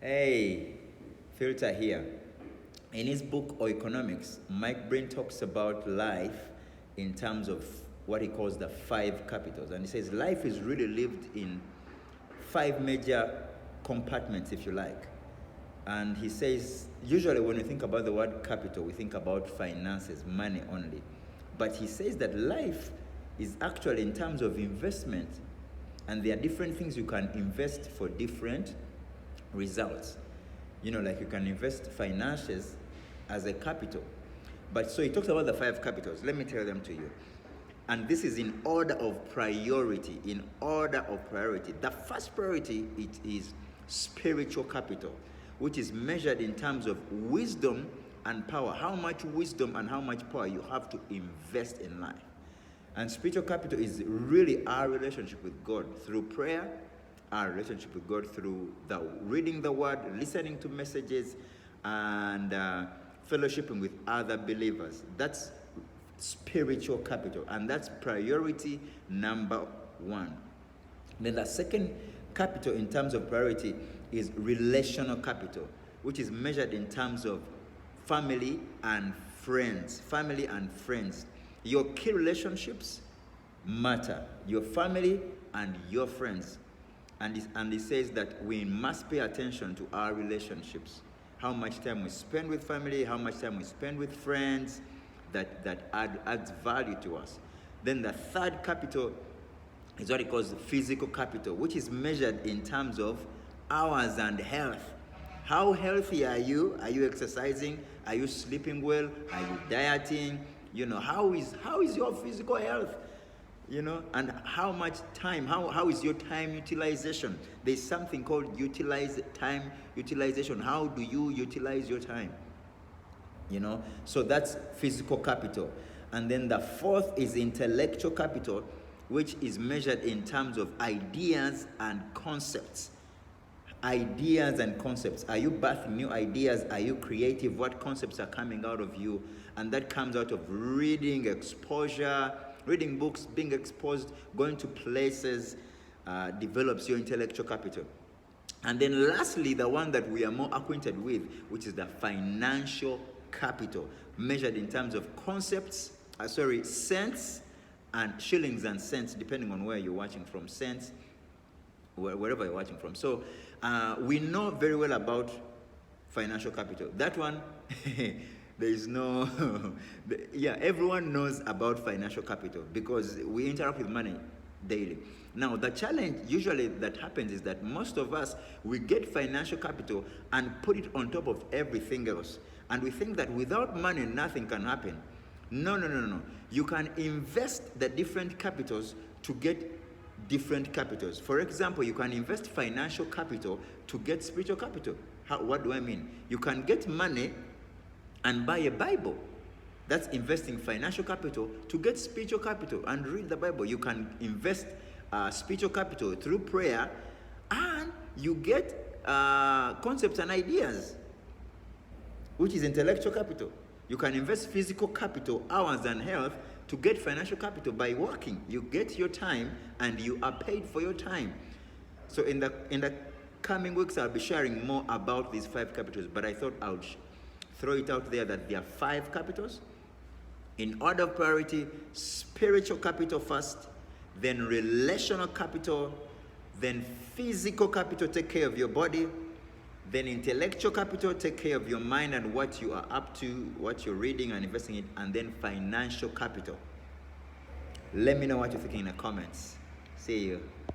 Hey, Filter here. In his book Economics, Mike Brain talks about life in terms of what he calls the five capitals. And he says life is really lived in five major compartments, if you like. And he says, usually when we think about the word capital, we think about finances, money only. But he says that life is actually in terms of investment. And there are different things you can invest for different results. Like you can invest finances as a capital. But so he talks about the five capitals. Let me tell them to you. And this is in order of priority. In order of priority. The first priority, it is spiritual capital, which is measured in terms of wisdom and power. How much wisdom and how much power you have to invest in life. And spiritual capital is really our relationship with God through prayer, our relationship with God through the reading the word, listening to messages, and fellowshipping with other believers. That's spiritual capital, and that's priority number one. Then the second capital in terms of priority is relational capital, which is measured in terms of family and friends. Family and friends. Your key relationships matter. Your family and your friends. And it says that we must pay attention to our relationships. How much time we spend with family, how much time we spend with friends, that adds value to us. Then the third capital is what he calls physical capital, which is measured in terms of hours and health. How healthy are you? Are you exercising? Are you sleeping well? Are you dieting? How is your physical health? And how much time, how is your time utilization? There's something called time utilization. How do you utilize your time? So that's physical capital. And then the fourth is intellectual capital, which is measured in terms of ideas and concepts. Ideas and concepts. Are you birthing new ideas? Are you creative? What concepts are coming out of you? And that comes out of reading, exposure, reading books, being exposed, going to places, develops your intellectual capital. And then lastly, the one that we are more acquainted with, which is the financial capital, measured in terms of cents and shillings and cents, depending on where you're watching from, cents, wherever you're watching from. So we know very well about financial capital. That one, there is no, everyone knows about financial capital because we interact with money daily. Now, the challenge usually that happens is that most of us, we get financial capital and put it on top of everything else. And we think that without money, nothing can happen. No. You can invest the different capitals to get different capitals. For example, you can invest financial capital to get spiritual capital. What do I mean? You can get money and buy a Bible. That's investing financial capital to get spiritual capital and read the Bible. You can invest spiritual capital through prayer and you get concepts and ideas, which is intellectual capital. You can invest physical capital, hours and health to get financial capital by working. You get your time and you are paid for your time. So in the coming weeks, I'll be sharing more about these five capitals, but I thought I would throw it out there that there are five capitals. In order of priority, spiritual capital first, then relational capital, then physical capital, take care of your body, then intellectual capital, take care of your mind and what you are up to, what you're reading and investing in, and then financial capital. Let me know what you're thinking in the comments. See you.